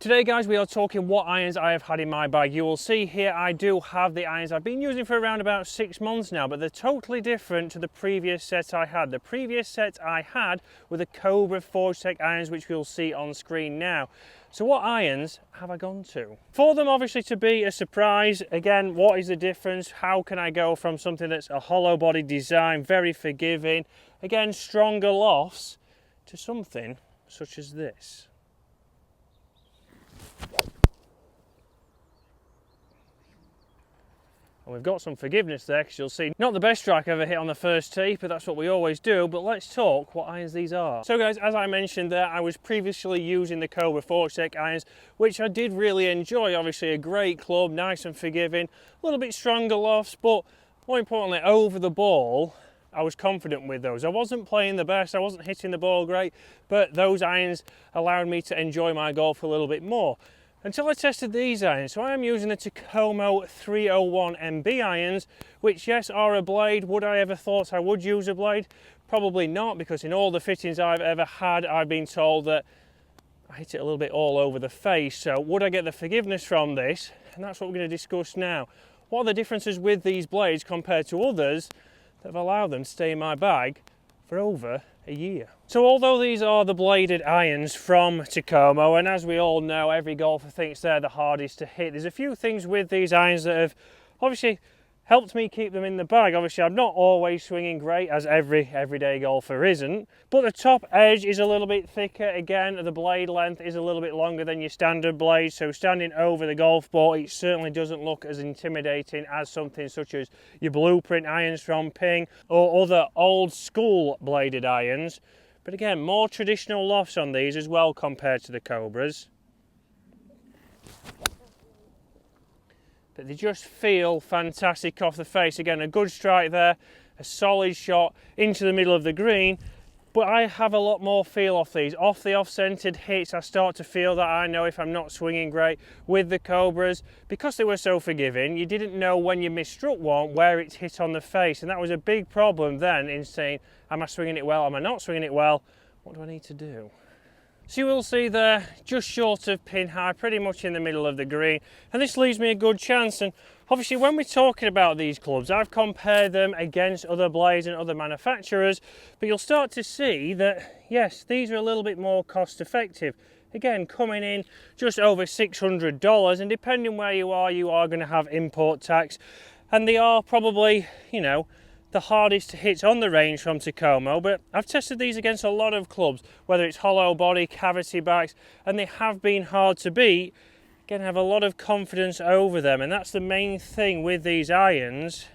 Today guys, we are talking what irons I have had in my bag. You will see here I do have the irons I've been using for around about 6 months now, but they're totally different to the previous set I had. The previous set I had were the Cobra Forge Tech irons, which we'll see on screen now. So what irons have I gone to? For them obviously to be a surprise, again, what is the difference? How can I go from something that's a hollow body design, very forgiving, again stronger lofts, to something such as this? And we've got some forgiveness there, because you'll see not the best strike I've ever hit on the first tee, but that's what we always do. But let's talk what irons these are. So guys, as I mentioned there, I was previously using the Cobra Forge Tech irons, which I did really enjoy. Obviously a great club, nice and forgiving, a little bit stronger lofts, but more importantly over the ball, I was confident with those. I wasn't playing the best, I wasn't hitting the ball great, but those irons allowed me to enjoy my golf a little bit more. Until I tested these irons. So I am using the Tacomo 301 MB irons, which yes are a blade. Would I ever thought I would use a blade? Probably not, because in all the fittings I've ever had, I've been told that I hit it a little bit all over the face. So would I get the forgiveness from this? And that's what we're going to discuss now. What are the differences with these blades compared to others that have allowed them to stay in my bag for over a year? So although these are the bladed irons from Tacomo, and as we all know, every golfer thinks they're the hardest to hit, there's a few things with these irons that have obviously helped me keep them in the bag. Obviously I'm not always swinging great, as everyday golfer isn't, but the top edge is a little bit thicker. Again, the blade length is a little bit longer than your standard blade, so standing over the golf ball it certainly doesn't look as intimidating as something such as your blueprint irons from Ping or other old school bladed irons. But again, more traditional lofts on these as well compared to the Cobras. But they just feel fantastic off the face. Again, a good strike there, a solid shot into the middle of the green. But I have a lot more feel off these. Off the off-centered hits, I start to feel that I know if I'm not swinging great. With the Cobras, because they were so forgiving, you didn't know when you misstruck one where it's hit on the face. And that was a big problem then in saying, am I swinging it well, am I not swinging it well? What do I need to do? So you will see there, just short of pin high, pretty much in the middle of the green. And this leaves me a good chance. And obviously when we're talking about these clubs, I've compared them against other blades and other manufacturers, but you'll start to see that, yes, these are a little bit more cost effective. Again, coming in just over $600, and depending where you are going to have import tax. And they are probably, you know, the hardest to hit on the range from Tacomo, but I've tested these against a lot of clubs, whether it's hollow body, cavity backs, and they have been hard to beat. Again, I have a lot of confidence over them, and that's the main thing with these irons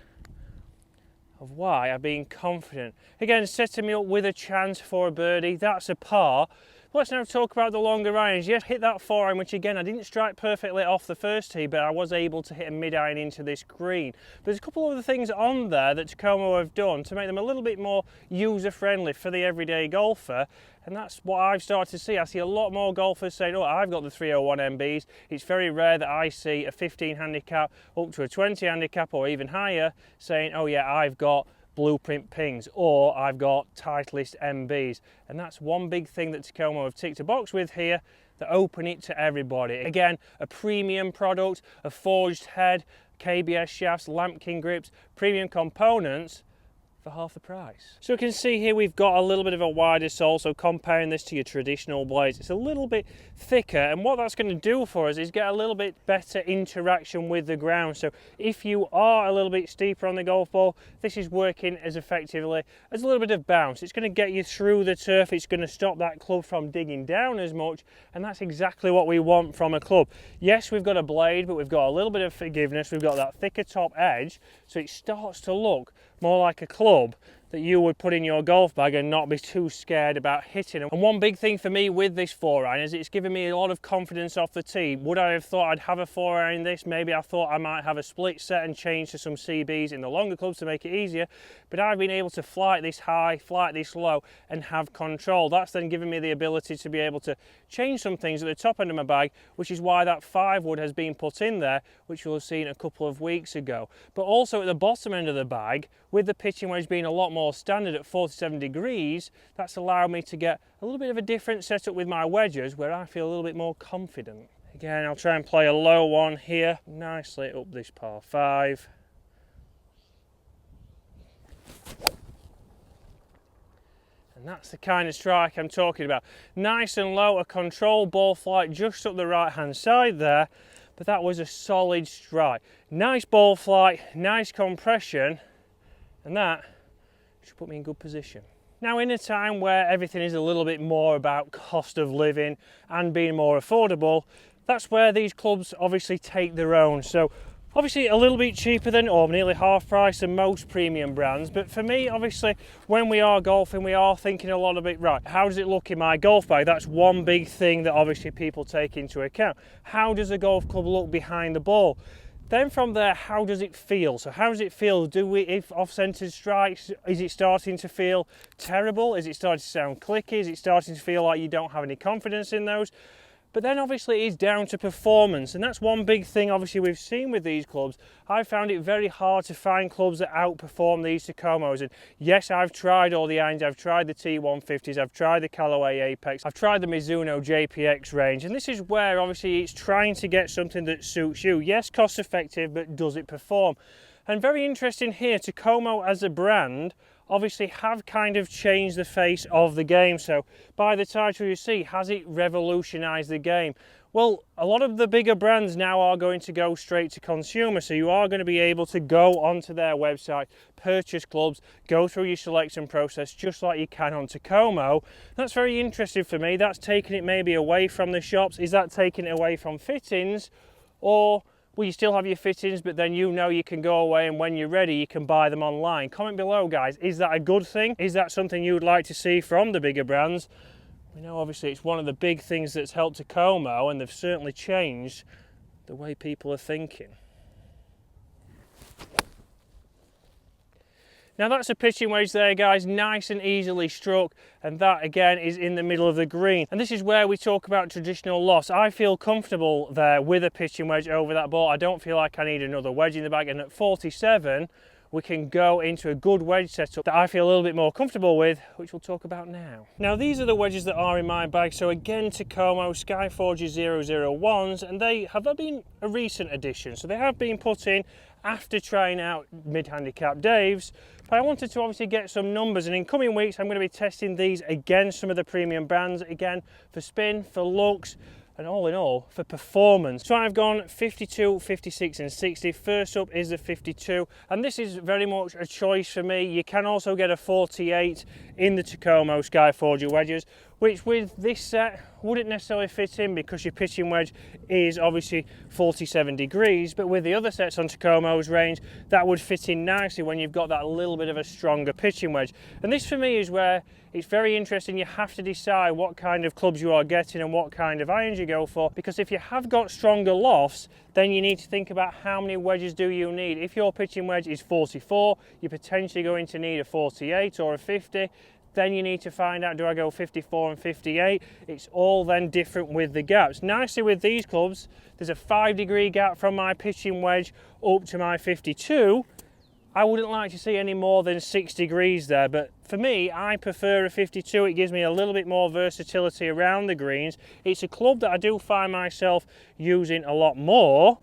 of why I've been confident. Again, setting me up with a chance for a birdie, that's a par. Let's now talk about the longer irons. Yes, hit that 4-iron, which again, I didn't strike perfectly off the first tee, but I was able to hit a mid-iron into this green. But there's a couple of other things on there that Tacomo have done to make them a little bit more user-friendly for the everyday golfer, and that's what I've started to see. I see a lot more golfers saying, oh, I've got the 301 MBs. It's very rare that I see a 15 handicap up to a 20 handicap or even higher saying, oh yeah, I've got blueprint Pings or I've got Titleist MBs. And that's one big thing that Tacomo have ticked a box with here, that open it to everybody. Again, a premium product, a forged head, KBS shafts, Lampkin grips, premium components for half the price. So you can see here we've got a little bit of a wider sole, so comparing this to your traditional blades, it's a little bit thicker, and what that's going to do for us is get a little bit better interaction with the ground. So if you are a little bit steeper on the golf ball, this is working as effectively as a little bit of bounce. It's going to get you through the turf, it's going to stop that club from digging down as much, and that's exactly what we want from a club. Yes, we've got a blade, but we've got a little bit of forgiveness, we've got that thicker top edge, so it starts to look more like a club that you would put in your golf bag and not be too scared about hitting. And one big thing for me with this 4-iron is it's given me a lot of confidence off the tee. Would I have thought I'd have a 4-iron in this? Maybe I thought I might have a split set and change to some CBs in the longer clubs to make it easier, but I've been able to fly it this high, fly it this low and have control. That's then given me the ability to be able to change some things at the top end of my bag, which is why that 5-wood has been put in there, which you'll have seen a couple of weeks ago. But also at the bottom end of the bag, with the pitching wedge being a lot more standard at 47 degrees, that's allowed me to get a little bit of a different setup with my wedges where I feel a little bit more confident. Again, I'll try and play a low one here, nicely up this par 5. And that's the kind of strike I'm talking about. Nice and low, a controlled ball flight just up the right hand side there, but that was a solid strike. Nice ball flight, nice compression, and that should put me in good position. Now, in a time where everything is a little bit more about cost of living and being more affordable, that's where these clubs obviously take their own. So obviously a little bit cheaper than, or nearly half price than most premium brands, but for me, obviously, when we are golfing, we are thinking a lot of it, right, how does it look in my golf bag? That's one big thing that obviously people take into account. How does a golf club look behind the ball? Then from there, how does it feel? So how does it feel? If off-centered strikes, is it starting to feel terrible? Is it starting to sound clicky? Is it starting to feel like you don't have any confidence in those? But then obviously it is down to performance, and that's one big thing obviously we've seen with these clubs. I found it very hard to find clubs that outperform these Tacomos, and yes, I've tried all the irons, I've tried the T150s, I've tried the Callaway Apex, I've tried the Mizuno JPX range, and this is where obviously it's trying to get something that suits you. Yes, cost effective, but does it perform? And very interesting here, Tacomo as a brand obviously have kind of changed the face of the game. So by the title you see, has it revolutionized the game? Well, a lot of the bigger brands now are going to go straight to consumer, so you are going to be able to go onto their website, purchase clubs, go through your selection process just like you can on Tacomo. That's very interesting for me. That's taking it maybe away from the shops. Is that taking it away from fittings? Or will you still have your fittings, but then you know you can go away and when you're ready you can buy them online? Comment below, guys. Is that a good thing? Is that something you would like to see from the bigger brands? We know obviously it's one of the big things that's helped Tacomo, and they've certainly changed the way people are thinking. Now that's a pitching wedge there, guys, nice and easily struck, and that again is in the middle of the green. And this is where we talk about traditional loss. I feel comfortable there with a pitching wedge over that ball. I don't feel like I need another wedge in the bag, and at 47 we can go into a good wedge setup that I feel a little bit more comfortable with, which we'll talk about now. Now these are the wedges that are in my bag. So again, Tacomo Skyforge 001s, and they have been a recent addition. So they have been put in after trying out mid-handicap Dave's, but I wanted to obviously get some numbers, and in coming weeks I'm going to be testing these against some of the premium brands, again for spin, for looks, and all in all for performance. So I've gone 52, 56 and 60. First up is the 52, and this is very much a choice for me. You can also get a 48 in the Tacomo Skyforge wedges, which with this set wouldn't necessarily fit in because your pitching wedge is obviously 47 degrees, but with the other sets on Tacomo's range, that would fit in nicely when you've got that little bit of a stronger pitching wedge. And this for me is where it's very interesting. You have to decide what kind of clubs you are getting and what kind of irons you go for, because if you have got stronger lofts, then you need to think about how many wedges do you need. If your pitching wedge is 44, you're potentially going to need a 48 or a 50. Then you need to find out, do I go 54 and 58? It's all then different with the gaps. Nicely with these clubs, there's a 5-degree gap from my pitching wedge up to my 52. I wouldn't like to see any more than 6 degrees there, but for me, I prefer a 52. It gives me a little bit more versatility around the greens. It's a club that I do find myself using a lot more,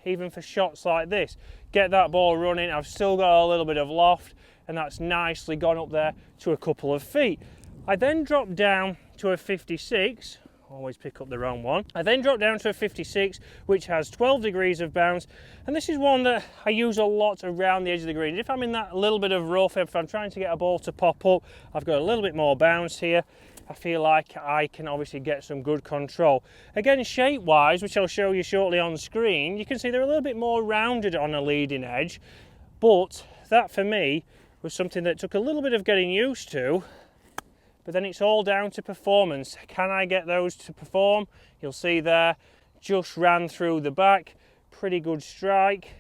even for shots like this. Get that ball running, I've still got a little bit of loft, and that's nicely gone up there to a couple of feet. I then drop down to a 56, always pick up the wrong one. I then drop down to a 56, which has 12 degrees of bounce, and this is one that I use a lot around the edge of the green. If I'm in that little bit of rough, if I'm trying to get a ball to pop up, I've got a little bit more bounce here. I feel like I can obviously get some good control. Again, shape-wise, which I'll show you shortly on screen, you can see they're a little bit more rounded on a leading edge, but that for me was something that took a little bit of getting used to, but then it's all down to performance. Can I get those to perform? You'll see there, just ran through the back, pretty good strike,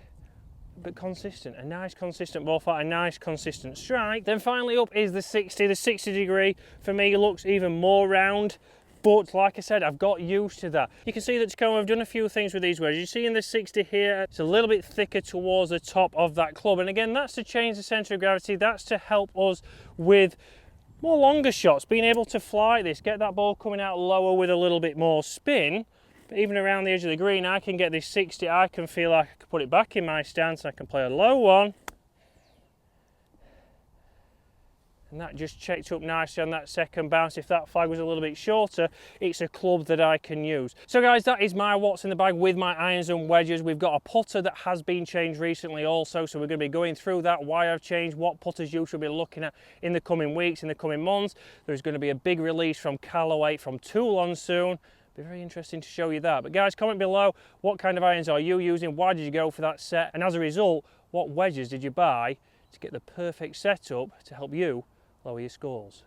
but consistent, a nice consistent ball flight, a nice consistent strike. Then finally up is the 60. The 60 degree for me looks even more round, but like I said, I've got used to that. You can see that Tacomo have done a few things with these wedges. You see in the 60 here, it's a little bit thicker towards the top of that club. And again, that's to change the centre of gravity. That's to help us with more longer shots, being able to fly this, get that ball coming out lower with a little bit more spin. But even around the edge of the green, I can get this 60, I can feel like I can put it back in my stance, I can play a low one. And that just checked up nicely on that second bounce. If that flag was a little bit shorter, it's a club that I can use. So guys, that is my what's in the bag with my irons and wedges. We've got a putter that has been changed recently also, so we're going to be going through that, why I've changed, what putters you should be looking at in the coming weeks, in the coming months. There's going to be a big release from Callaway from Toulon soon. Be very interesting to show you that. But guys, comment below, what kind of irons are you using? Why did you go for that set? And as a result, what wedges did you buy to get the perfect setup to help you lower your scores?